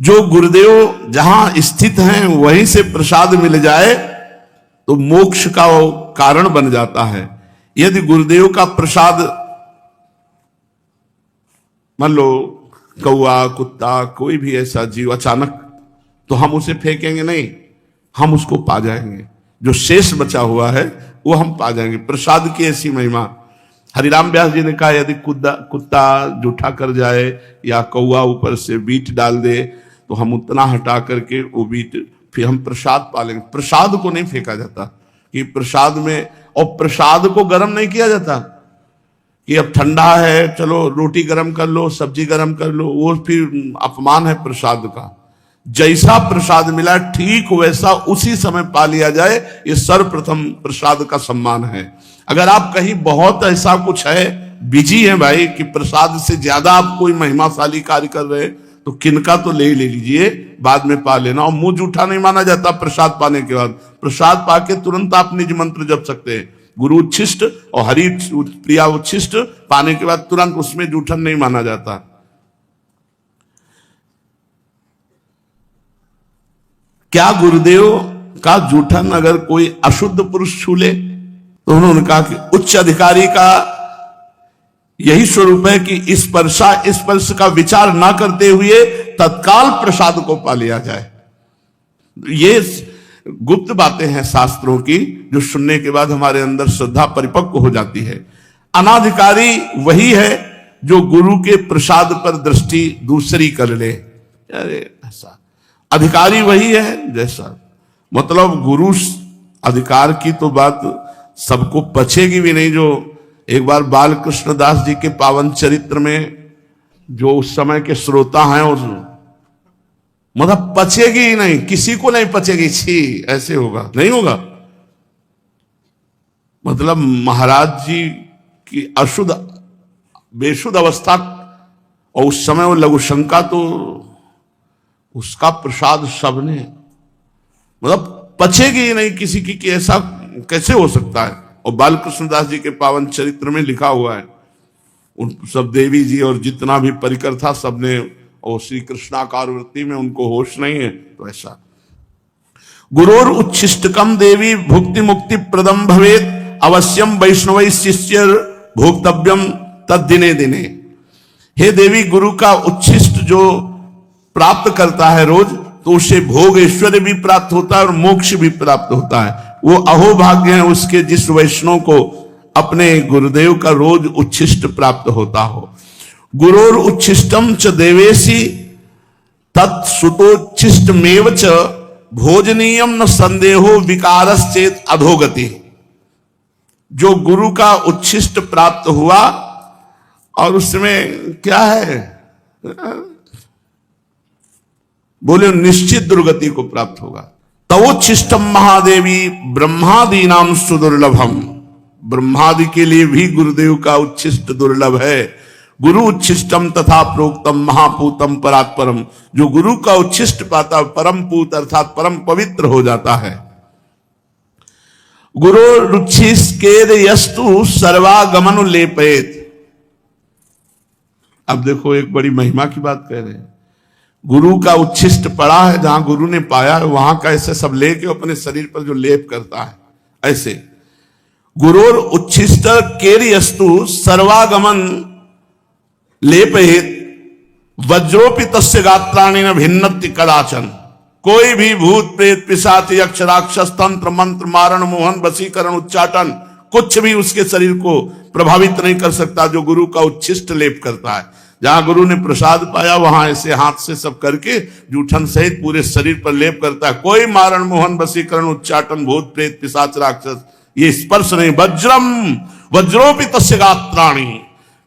जो गुरुदेव जहां स्थित हैं वहीं से प्रसाद मिल जाए तो मोक्ष का वो कारण बन जाता है। यदि गुरुदेव का प्रसाद, मान लो कौआ, कुत्ता, कोई भी ऐसा जीव अचानक, तो हम उसे फेंकेंगे नहीं, हम उसको पा जाएंगे। जो शेष बचा हुआ है वो हम पा जाएंगे। प्रसाद की ऐसी महिमा। हरिराम व्यास जी ने कहा यदि कुत्ता जूठा कर जाए या कौआ ऊपर से बीट डाल दे तो हम उतना हटा करके वो बीट फिर हम प्रसाद पा लेंगे। प्रसाद को नहीं फेंका जाता कि प्रसाद में, और प्रसाद को गर्म नहीं किया जाता कि अब ठंडा है चलो रोटी गर्म कर लो, सब्जी गर्म कर लो, वो फिर अपमान है प्रसाद का। जैसा प्रसाद मिला ठीक वैसा उसी समय पा लिया जाए, ये सर्वप्रथम प्रसाद का सम्मान है। अगर आप कहीं बहुत ऐसा कुछ है, बिजी है भाई, कि प्रसाद से ज्यादा आप कोई महिमाशाली कार्य कर रहे हैं, तो किनका तो ले लीजिए, बाद में पा लेना। और मुंह जूठा नहीं माना जाता प्रसाद पाने के बाद। प्रसाद पाके तुरंत आप निज मंत्र जप सकते हैं, गुरु उच्छिष्ट और हरि प्रिया उच्छिष्ट पाने के बाद तुरंत उसमें जूठन नहीं माना जाता। क्या गुरुदेव का जूठन अगर कोई अशुद्ध पुरुष छू ले? तो उन्होंने कहा कि उच्च अधिकारी का यही स्वरूप है कि स्पर्श का विचार ना करते हुए तत्काल प्रसाद को पा लिया जाए। ये गुप्त बातें हैं शास्त्रों की, जो सुनने के बाद हमारे अंदर श्रद्धा परिपक्व हो जाती है। अनाधिकारी वही है जो गुरु के प्रसाद पर दृष्टि दूसरी कर ले। अरे ऐसा अधिकारी वही है जैसा, मतलब गुरु अधिकार की तो बात सबको पचेगी भी नहीं। जो एक बार बाल कृष्ण दास जी के पावन चरित्र में जो उस समय के श्रोता हैं, उस मतलब पचेगी ही नहीं, किसी को नहीं पचेगी। छी, ऐसे होगा नहीं होगा। मतलब महाराज जी की अशुद्ध बेशुद्ध अवस्था, और उस समय वो लघु शंका, तो उसका प्रसाद सबने, मतलब पचेगी ही नहीं किसी की, कि ऐसा कैसे हो सकता है। और बालकृष्ण दास जी के पावन चरित्र में लिखा हुआ है, उन सब देवी जी और जितना भी परिकर था सबने, और श्री कृष्णाकार वृत्ति में उनको होश नहीं है। तो ऐसा गुरोर उच्छिष्टकम देवी भुक्ति मुक्ति प्रदम भवेत अवश्यम वैष्णव शिष्य भोक्तव्यम तद दिने दिने। हे देवी, गुरु का उच्छिष्ट जो प्राप्त करता है रोज, तो उसे भोग ऐश्वर्य भी प्राप्त होता है और मोक्ष भी प्राप्त होता है। वो अहोभाग्य है उसके जिस वैष्णव को अपने गुरुदेव का रोज उच्छिष्ट प्राप्त होता हो। गुरोर उच्छिष्टम च देवेशी तत्सुतोच्छिष्टमेव च भोजनीयम न संदेहो विकारश्चेत अधोगति। जो गुरु का उच्छिष्ट प्राप्त हुआ और उसमें क्या है, बोले निश्चित दुर्गति को प्राप्त होगा। तवोच्छिष्टम महादेवी ब्रह्मादीनाम सुदुर्लभम। ब्रह्मादि के लिए भी गुरुदेव का उच्छिष्ट दुर्लभ है। गुरु उच्छिष्टम तथा प्रोक्तम महापूतम परात्परम। जो गुरु का उच्छिष्ट पाता परम पूत अर्थात परम पवित्र हो जाता है। गुरु रुच्छिष्केद यस्तु सर्वागमन लेपेत। अब देखो एक बड़ी महिमा की बात कह रहे हैं। गुरु का उच्छिष्ट पड़ा है, जहां गुरु ने पाया है वहां का ऐसे सब लेके अपने शरीर पर जो लेप करता है, ऐसे गुरोर उच्छिष्ट केर्यस्तु सर्वागमन लेपहित वज्रोपि तस्य गात्राणि न भिन्नति कदाचन। कोई भी भूत प्रेत पिशाच यक्ष राक्षस तंत्र मंत्र मारण मोहन वशीकरण उच्चाटन कुछ भी उसके शरीर को प्रभावित नहीं कर सकता, जो गुरु का उच्छिष्ट लेप करता है। जहां गुरु ने प्रसाद पाया वहां ऐसे हाथ से सब करके जूठन सहित पूरे शरीर पर लेप करता है। कोई मारण मोहन वशीकरण उच्चाटन भूत प्रेत पिशाच राक्षस ये स्पर्श नहीं। वज्रम वज्रोपि तस्य गात्राणि।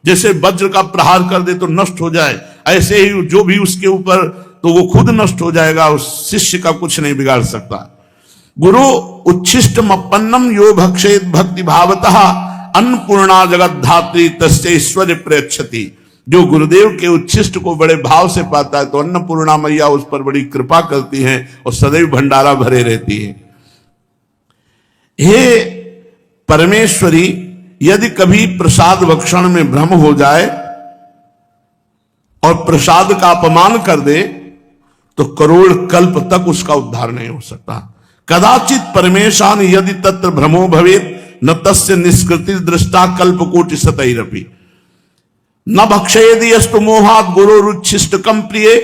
जैसे वज्र का प्रहार कर दे तो नष्ट हो जाए, ऐसे ही जो भी उसके ऊपर तो वो खुद नष्ट हो जाएगा, उस शिष्य का कुछ नहीं बिगाड़ सकता। गुरु उच्छिष्टम अपन्नम यो भक्षेत भक्ति भावतः अन्नपूर्णा जगत धात्री तस्य ऐश्वर्य प्रेक्षति। जो गुरुदेव के उच्छिष्ट को बड़े भाव से पाता है तो अन्नपूर्णा मैया उस पर बड़ी कृपा करती हैं और सदैव भंडारा भरे रहती है। हे परमेश्वरी, यदि कभी प्रसाद भक्षण में भ्रम हो जाए और प्रसाद का अपमान कर दे तो करोड़ कल्प तक उसका उद्धार नहीं हो सकता। कदाचित परमेशान यदि तत्र भ्रमो भवेत न तस्य निष्कृति दृष्टा कल्प कोटि सतैरपि न भक्षयेदि यस्तु मोहात गुरुरुच्छिष्टकम प्रिय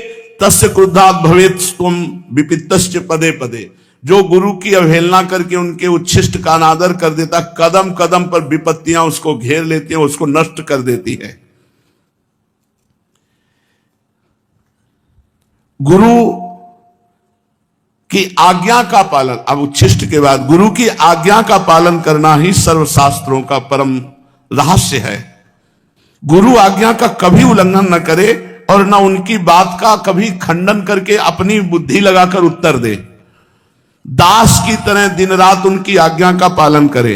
तस्य क्रुद्धात भवेत तुम विपित्तश्च पदे पदे। जो गुरु की अवहेलना करके उनके उच्छिष्ट का अनादर कर देता, कदम कदम पर विपत्तियां उसको घेर लेती हैं, उसको नष्ट कर देती है। गुरु की आज्ञा का पालन, अब उच्छिष्ट के बाद गुरु की आज्ञा का पालन करना ही सर्वशास्त्रों का परम रहस्य है। गुरु आज्ञा का कभी उल्लंघन न करे और न उनकी बात का कभी खंडन करके अपनी बुद्धि लगाकर उत्तर दे। दास की तरह दिन रात उनकी आज्ञा का पालन करे।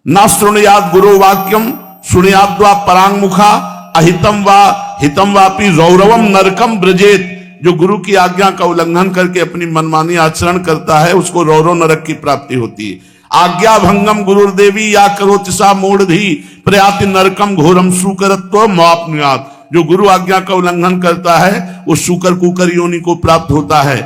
न शृणुयाद गुरु वाक्यम शृणुयाद्वा परांगमुखा अहितम वा हितम वापि रौरवम नरकम ब्रजेत। जो गुरु की आज्ञा का उल्लंघन करके अपनी मनमानी आचरण करता है उसको रौरव नरक की प्राप्ति होती है। आज्ञा भंगम गुरुर्देवी या करोति सा मूढ़धि प्रयाति नरकम घोरम सुकरत्व मापनुयात। जो गुरु आज्ञा का उल्लंघन करता है वो सुकर कुकर योनि को प्राप्त होता है।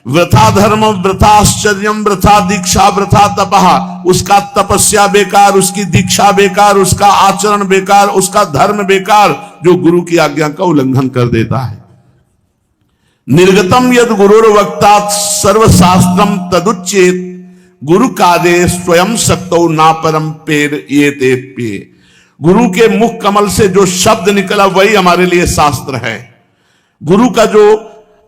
वृथा धर्म वृथा आश्चर्यम वृथा दीक्षा वृथा तपहा। उसका तपस्या बेकार, उसकी दीक्षा बेकार, उसका आचरण बेकार, उसका धर्म बेकार, जो गुरु की आज्ञा का उल्लंघन कर देता है। निर्गतम यद गुरुर्वक्ता सर्वशास्त्रम तदुच्चेत गुरु कादे स्वयं शक्तो ना परम पेर ये पे। गुरु के मुख कमल से जो शब्द निकला वही हमारे लिए शास्त्र है। गुरु का जो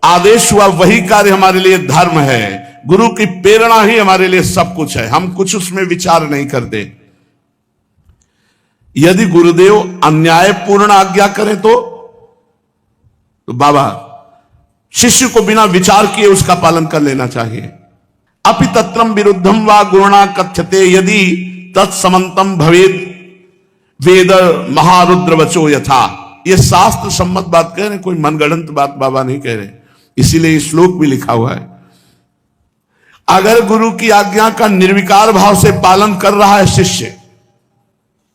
आदेश हुआ वही कार्य हमारे लिए धर्म है। गुरु की प्रेरणा ही हमारे लिए सब कुछ है। हम कुछ उसमें विचार नहीं करते। यदि गुरुदेव अन्यायपूर्ण आज्ञा करें तो बाबा शिष्य को बिना विचार किए उसका पालन कर लेना चाहिए। अपि तत्रम विरुद्धम वा गुरुणा कथ्यते यदि तत्समंतम भवेद वेद महारुद्र वचो यथा। ये शास्त्र सम्मत बात कह रहे हैं, कोई मनगढ़ंत बात बाबा नहीं कह रहे। इसीलिए ये श्लोक भी लिखा हुआ है। अगर गुरु की आज्ञा का निर्विकार भाव से पालन कर रहा है शिष्य,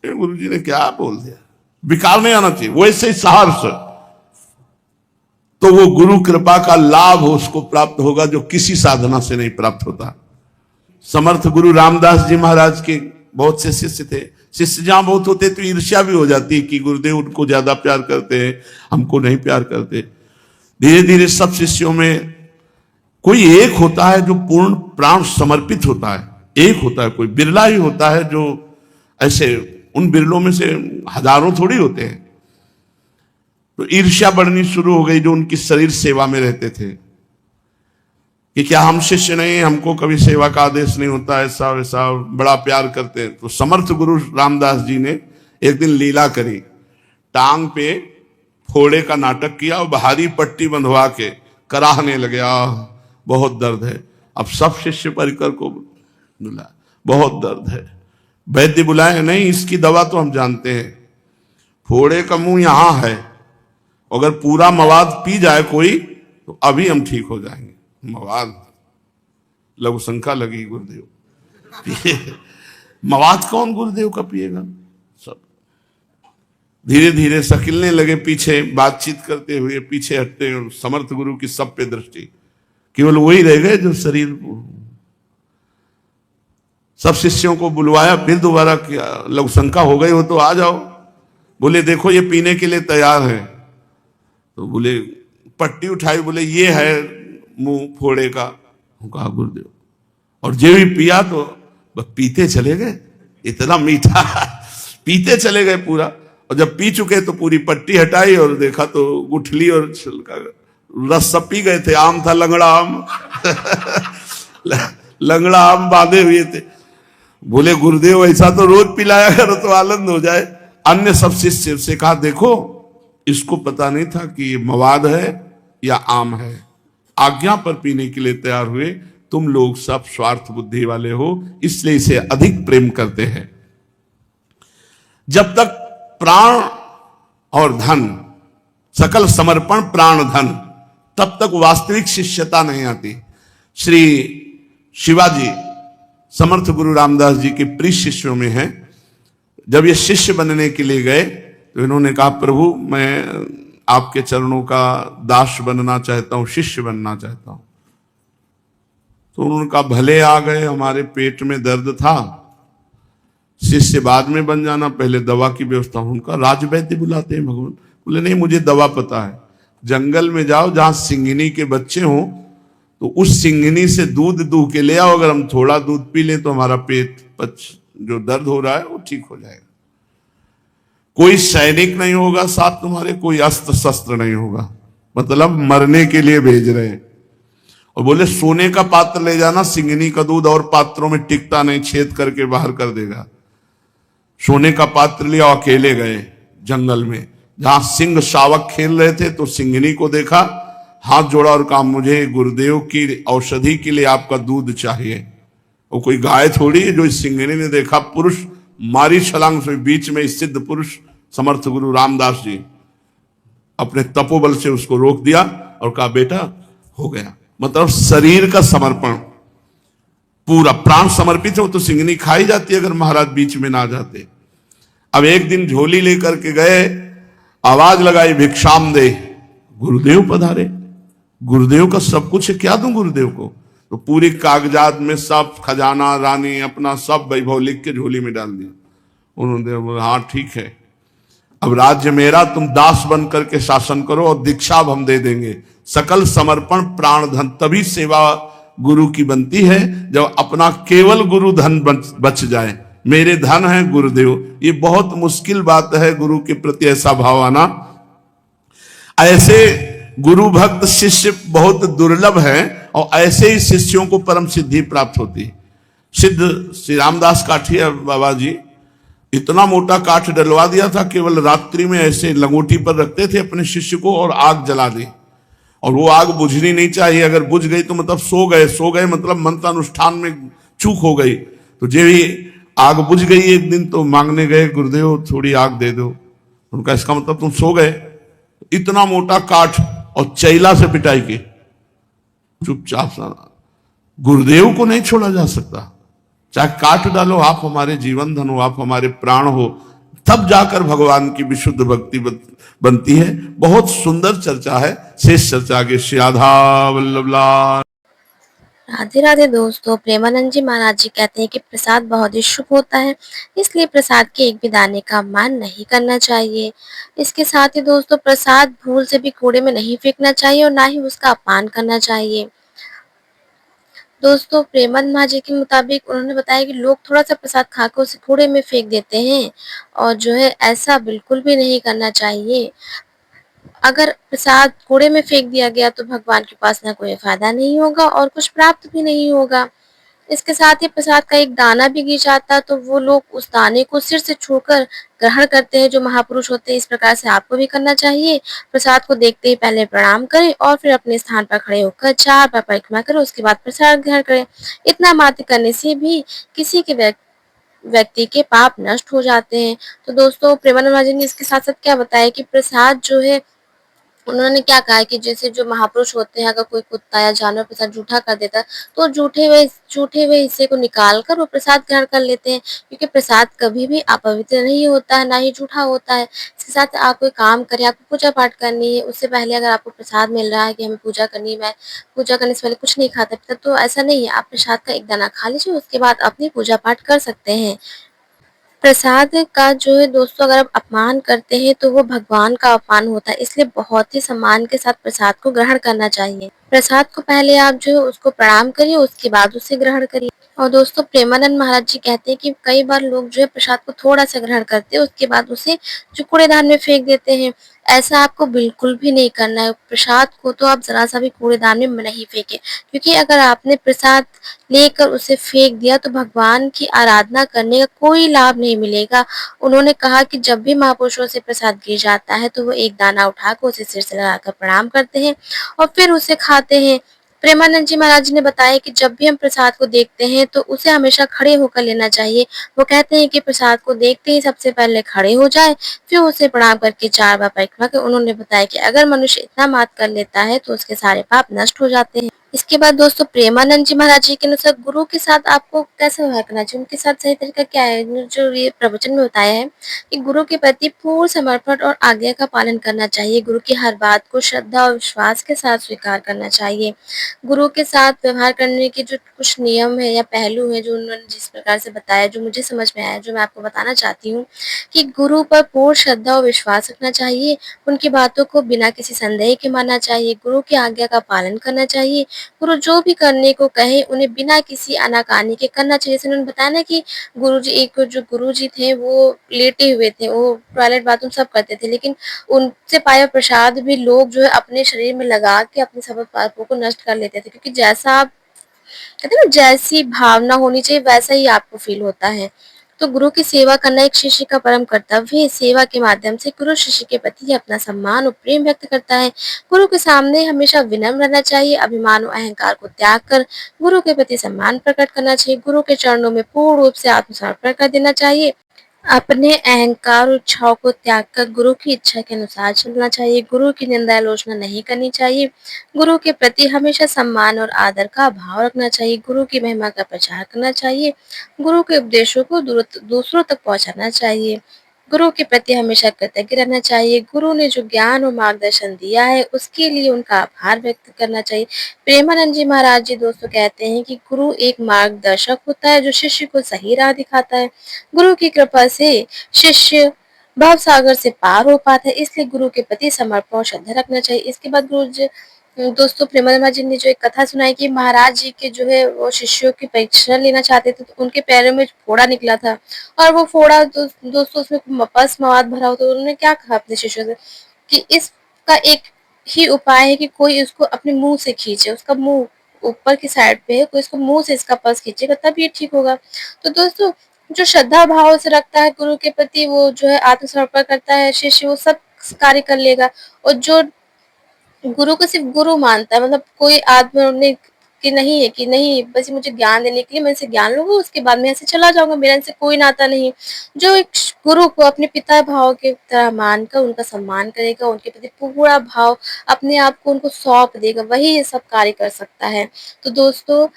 गुरु जी ने क्या बोल दिया, विकार नहीं आना चाहिए, वैसे ही सहर्ष, तो वो गुरु कृपा का लाभ उसको प्राप्त होगा जो किसी साधना से नहीं प्राप्त होता। समर्थ गुरु रामदास जी महाराज के बहुत से शिष्य थे। शिष्य जहां बहुत होते तो ईर्ष्या भी हो जाती है कि गुरुदेव उनको ज्यादा प्यार करते हैं, हमको नहीं प्यार करते। धीरे धीरे सब शिष्यों में कोई एक होता है जो पूर्ण प्राण समर्पित होता है, एक होता है, कोई बिरला ही होता है जो ऐसे, उन बिरलों में से हजारों थोड़ी होते हैं। तो ईर्ष्या बढ़नी शुरू हो गई जो उनकी शरीर सेवा में रहते थे कि क्या हम शिष्य नहीं, हमको कभी सेवा का आदेश नहीं होता, ऐसा वैसा, बड़ा प्यार करते हैं। तो समर्थ गुरु रामदास जी ने एक दिन लीला करी, टांग पे फोड़े का नाटक किया और भारी पट्टी बंधवा के कराहने लगे, बहुत दर्द है। अब सब शिष्य परिकर को बुलाया, बहुत दर्द है। वैद्य बुलाए, नहीं इसकी दवा तो हम जानते हैं, फोड़े का मुंह यहां है, अगर पूरा मवाद पी जाए कोई तो अभी हम ठीक हो जाएंगे। मवाद लघु शंका लगी, गुरुदेव मवाद कौन गुरुदेव का पिएगा। सब धीरे धीरे सकिलने लगे, पीछे बातचीत करते हुए पीछे हटते। समर्थ गुरु की सब पे दृष्टि, केवल वही रह गए जो शरीर। सब शिष्यों को बुलवाया, फिर दोबारा किया, लघु शंका हो गई हो तो आ जाओ। बोले देखो ये पीने के लिए तैयार है। तो बोले पट्टी उठाई, बोले ये है मुंह फोड़े का। कहा गुरुदेव, और जो भी पिया तो बस पीते चले गए, इतना मीठा पीते चले गए पूरा। और जब पी चुके तो पूरी पट्टी हटाई और देखा तो गुठली और छिलका रस सब पी गए थे। आम था लंगड़ा आम लंगड़ा आम बांधे हुए थे। बोले गुरुदेव ऐसा तो रोज पिलाया करो तो आनंद हो जाए। अन्य सब शिष्य से कहा देखो इसको पता नहीं था कि ये मवाद है या आम है, आज्ञा पर पीने के लिए तैयार हुए। तुम लोग सब स्वार्थ बुद्धि वाले हो, इसलिए इसे अधिक प्रेम करते हैं। जब तक प्राण और धन, सकल समर्पण प्राण धन, तब तक वास्तविक शिष्यता नहीं आती। श्री शिवाजी समर्थ गुरु रामदास जी के प्रिय शिष्यों में हैं। जब ये शिष्य बनने के लिए गए तो इन्होंने कहा प्रभु मैं आपके चरणों का दास बनना चाहता हूं, शिष्य बनना चाहता हूं। तो उनका भले आ गए, हमारे पेट में दर्द था, शिष्य बाद में बन जाना, पहले दवा की व्यवस्था। उनका राजवैद्य बुलाते हैं भगवान। बोले नहीं, मुझे दवा पता है। जंगल में जाओ, जहां सिंघनी के बच्चे हों, तो उस सिंघनी से दूध दूह के ले आओ। अगर हम थोड़ा दूध पी लें तो हमारा पेट जो दर्द हो रहा है वो ठीक हो जाएगा। कोई सैनिक नहीं होगा साथ तुम्हारे, कोई अस्त्र शस्त्र नहीं होगा, मतलब मरने के लिए भेज रहे हैं। और बोले सोने का पात्र ले जाना, सिंघनी का दूध और पात्रों में टिकता नहीं, छेद करके बाहर कर देगा। सोने का पात्र लिया, अकेले गए जंगल में, जहां सिंह शावक खेल रहे थे। तो सिंघनी को देखा, हाथ जोड़ा और कहा, मुझे गुरुदेव की औषधि के लिए आपका दूध चाहिए। वो कोई गाय थोड़ी है। जो इस सिंघनी ने देखा, पुरुष मारी छलांग से, बीच में सिद्ध पुरुष समर्थ गुरु रामदास जी अपने तपोबल से उसको रोक दिया और कहा, बेटा हो गया। मतलब शरीर का समर्पण, पूरा प्राण समर्पित है। वो तो सिंघनी खाई जाती अगर महाराज बीच में ना जाते। अब एक दिन झोली लेकर के गए, आवाज लगाई, भिक्षाम दे। गुरुदेव पधारे। गुरुदेव का सब कुछ है, क्या दूं गुरुदेव को? तो पूरी कागजात में सब खजाना, रानी, अपना सब वैभव लिख के झोली में डाल दिया। उन्होंने बोला, हाँ ठीक है, अब राज्य मेरा, तुम दास बन करके शासन करो और दीक्षा अब हम दे देंगे। सकल समर्पण, प्राण धन, तभी सेवा गुरु की बनती है, जब अपना केवल गुरु धन बच जाए। मेरे धन है गुरुदेव। ये बहुत मुश्किल बात है गुरु के प्रति ऐसा भाव आना। ऐसे गुरु भक्त शिष्य बहुत दुर्लभ है, और ऐसे ही शिष्यों को परम सिद्धि प्राप्त होती है। सिद्ध श्री रामदास काठिया बाबा जी इतना मोटा काठ डलवा दिया था, केवल रात्रि में ऐसे लंगोटी पर रखते थे अपने शिष्य को और आग जला दी। और वो आग बुझनी नहीं चाहिए, अगर बुझ गई तो मतलब सो गए मतलब मंत्रानुष्ठान में चूक हो गई। तो जो भी आग बुझ गई एक दिन, तो मांगने गए, गुरुदेव थोड़ी आग दे दो। उनका इसका मतलब तुम सो गए। इतना मोटा काठ और चैला से पिटाई की, चुपचाप सा। गुरुदेव को नहीं छोड़ा जा सकता, चाहे काट डालो। आप हमारे जीवन धन हो, आप हमारे प्राण हो, तब जाकर भगवान की विशुद्ध भक्ति बनती है। बहुत सुंदर चर्चा है, शेष चर्चा के श्री राधा वल्लभ लाल। राधे राधे दोस्तों, प्रेमानंद जी महाराज जी कहते हैं कि प्रसाद बहुत ही शुभ होता है, इसलिए प्रसाद के एक भी दाने का अपमान नहीं करना चाहिए। इसके साथ ही दोस्तों, प्रसाद भूल से भी कूड़े में नहीं फेंकना चाहिए और ना ही उसका अपमान करना चाहिए। दोस्तों, प्रेमानंद महाराज जी के मुताबिक उन्होंने बताया कि लोग थोड़ा सा प्रसाद खाकर उसे कूड़े में फेंक देते हैं, और जो है ऐसा बिल्कुल भी नहीं करना चाहिए। अगर प्रसाद कूड़े में फेंक दिया गया तो भगवान के पास ना कोई फायदा नहीं होगा और कुछ प्राप्त भी नहीं होगा। इसके साथ ही प्रसाद का एक दाना भी गिर जाता तो वो लोग उस दाने को सिर से छूकर ग्रहण करते हैं, जो महापुरुष होते हैं। इस प्रकार से आपको भी करना चाहिए। प्रसाद को देखते ही पहले प्रणाम करें और फिर अपने स्थान पर खड़े होकर 4 बार परिक्रमा करें, उसके बाद प्रसाद ग्रहण करें। इतना मात्र करने से भी किसी के व्यक्ति के पाप नष्ट हो जाते हैं। तो दोस्तों, प्रेमानंद महाराज जी ने इसके साथ साथ क्या बताया कि प्रसाद जो है, उन्होंने क्या कहा है कि जैसे जो महापुरुष होते हैं, अगर कोई कुत्ता या जानवर के साथ जूठा कर देता है तो जूठे हुए हिस्से को निकाल कर वो प्रसाद ग्रहण कर लेते हैं, क्योंकि प्रसाद कभी भी अपवित्र नहीं होता है, ना ही जूठा होता है। इसके साथ आप कोई काम करें, आपको पूजा पाठ करनी है, उससे पहले अगर आपको प्रसाद मिल रहा है कि हमें पूजा करनी है, मैं पूजा करने से पहले कुछ नहीं खाता पीता, तो ऐसा नहीं है। आप प्रसाद का एक दाना खा लीजिए, उसके बाद अपनी पूजा पाठ कर सकते हैं। प्रसाद का जो है दोस्तों, अगर आप अपमान करते हैं तो वो भगवान का अपमान होता है, इसलिए बहुत ही सम्मान के साथ प्रसाद को ग्रहण करना चाहिए। प्रसाद को पहले आप जो है उसको प्रणाम करिए, उसके बाद उसे ग्रहण करिए। और दोस्तों, प्रेमानंद महाराज जी कहते हैं कि कई बार लोग जो है प्रसाद को थोड़ा सा ग्रहण करते हैं, उसके बाद उसे जो कूड़ेदान में फेंक देते हैं। ऐसा आपको बिल्कुल भी नहीं करना है। प्रसाद को तो आप जरा सा भी कूड़ेदान में नहीं फेंके, क्योंकि अगर आपने प्रसाद लेकर उसे फेंक दिया तो भगवान की आराधना करने का कोई लाभ नहीं मिलेगा। उन्होंने कहा कि जब भी महापुरुषों से प्रसाद गिर जाता है तो वो एक दाना उठाकर उसे सिर से लगाकर प्रणाम करते हैं और फिर उसे खाते हैं। प्रेमानंद जी महाराज ने बताया कि जब भी हम प्रसाद को देखते हैं तो उसे हमेशा खड़े होकर लेना चाहिए। वो कहते हैं कि प्रसाद को देखते ही सबसे पहले खड़े हो जाए, फिर उसे प्रणाम करके 4 बार परिक्रमा कर। उन्होंने बताया कि अगर मनुष्य इतना मात्र कर लेता है तो उसके सारे पाप नष्ट हो जाते हैं। इसके इसके बाद दोस्तों प्रेमानंद जी महाराज जी के अनुसार गुरु के साथ आपको कैसा व्यवहार करना चाहिए, उनके साथ सही तरीका क्या है? जो ये प्रवचन में बताया है कि गुरु के प्रति पूर्ण समर्पण और आज्ञा का पालन करना चाहिए। गुरु की हर बात को श्रद्धा और विश्वास के साथ स्वीकार करना चाहिए। गुरु के साथ व्यवहार करने के जो कुछ नियम है या पहलू हैं जो उन्होंने जिस प्रकार से बताया, जो मुझे समझ में आया, जो मैं आपको बताना चाहती हूँ कि गुरु पर पूर्ण श्रद्धा और विश्वास रखना चाहिए। उनकी बातों को बिना किसी संदेह के मानना चाहिए। गुरु की आज्ञा का पालन करना चाहिए। गुरु जो भी करने को कहे उन्हें बिना किसी आनाकानी के करना चाहिए। जैसे उन्होंने बताया ना कि जो गुरुजी थे वो लेटे हुए थे, वो टॉयलेट बाथरूम सब करते थे, लेकिन उनसे पाया प्रसाद भी लोग जो है अपने शरीर में लगा के अपने सब पापों को नष्ट कर लेते थे, क्योंकि जैसा आप कहते हैं ना, जैसी भावना होनी चाहिए वैसा ही आपको फील होता है। तो गुरु की सेवा करना एक शिष्य का परम कर्तव्य है। सेवा के माध्यम से गुरु शिष्य के प्रति अपना सम्मान और प्रेम व्यक्त करता है। गुरु के सामने हमेशा विनम्र रहना चाहिए। अभिमान और अहंकार को त्याग कर गुरु के प्रति सम्मान प्रकट करना चाहिए। गुरु के चरणों में पूर्ण रूप से आत्मसमर्पण कर देना चाहिए। अपने अहंकार और इच्छाओं को त्याग कर गुरु की इच्छा के अनुसार चलना चाहिए। गुरु की निंदा आलोचना नहीं करनी चाहिए। गुरु के प्रति हमेशा सम्मान और आदर का भाव रखना चाहिए। गुरु की महिमा का प्रचार करना चाहिए। गुरु के उपदेशों को दूसरों तक पहुंचाना चाहिए। गुरु के प्रति हमेशा कृतज्ञ रहना चाहिए। गुरु ने जो ज्ञान और मार्गदर्शन दिया है उसके लिए उनका आभार व्यक्त करना चाहिए। प्रेमानंद जी महाराज जी दोस्तों कहते हैं कि गुरु एक मार्गदर्शक होता है जो शिष्य को सही राह दिखाता है। गुरु की कृपा से शिष्य भव सागर से पार हो पाता है, इसलिए गुरु के प्रति समर्पण और श्रद्धा रखना चाहिए। इसके बाद दोस्तों प्रेमानंद जी ने जो एक कथा सुनाई कि महाराज जी के जो है वो शिष्यों की परीक्षा लेना चाहते थे, तो उनके पैरों में फोड़ा निकला था, और वो फोड़ा दोस्तों उसमें पस मवाद भरा हो। तो उन्होंने क्या कहा अपने शिष्यों से कि इसका एक ही उपाय है कि कोई इसको अपने मुंह से खींचे, उसका मुंह ऊपर की साइड पे है, कोई इसको मुंह से इसका पस खींचेगा तब ये ठीक होगा। तो दोस्तों जो श्रद्धा भाव से रखता है गुरु के प्रति, वो जो है आत्मसमर्पण करता है शिष्य, वो सब कार्य कर लेगा। और जो गुरु को सिर्फ गुरु मानता है, मतलब कोई आत्म कि नहीं है कि नहीं बस मुझे ज्ञान देने के लिए मैं इनसे ज्ञान लूंगा, उसके बाद मैं ऐसे चला जाऊंगा, मेरा इनसे कोई नाता नहीं। जो एक गुरु को अपने पिता भाव के तरह मानकर उनका सम्मान करेगा, उनके प्रति पूरा भाव अपने आप को उनको सौंप देगा, वही ये सब कार्य कर सकता है। तो दोस्तों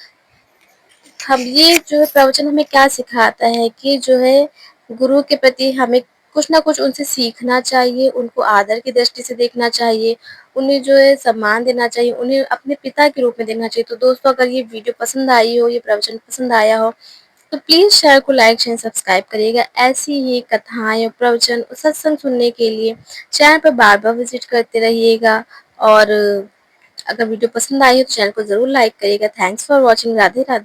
हम ये जो है प्रवचन हमें क्या सिखाता है कि जो है गुरु के प्रति हमें कुछ ना कुछ उनसे सीखना चाहिए, उनको आदर की दृष्टि से देखना चाहिए, उन्हें जो है सम्मान देना चाहिए, उन्हें अपने पिता के रूप में देखना चाहिए। तो दोस्तों अगर ये वीडियो पसंद आई हो, ये प्रवचन पसंद आया हो, तो प्लीज़ चैनल को लाइक शेयर सब्सक्राइब करिएगा। ऐसी ही कथाएं और प्रवचन और सत्संग सुनने के लिए चैनल पर बार बार विजिट करते रहिएगा। और अगर वीडियो पसंद आई हो तो चैनल को ज़रूर लाइक करिएगा। Thanks for watching. Radhe Radhe.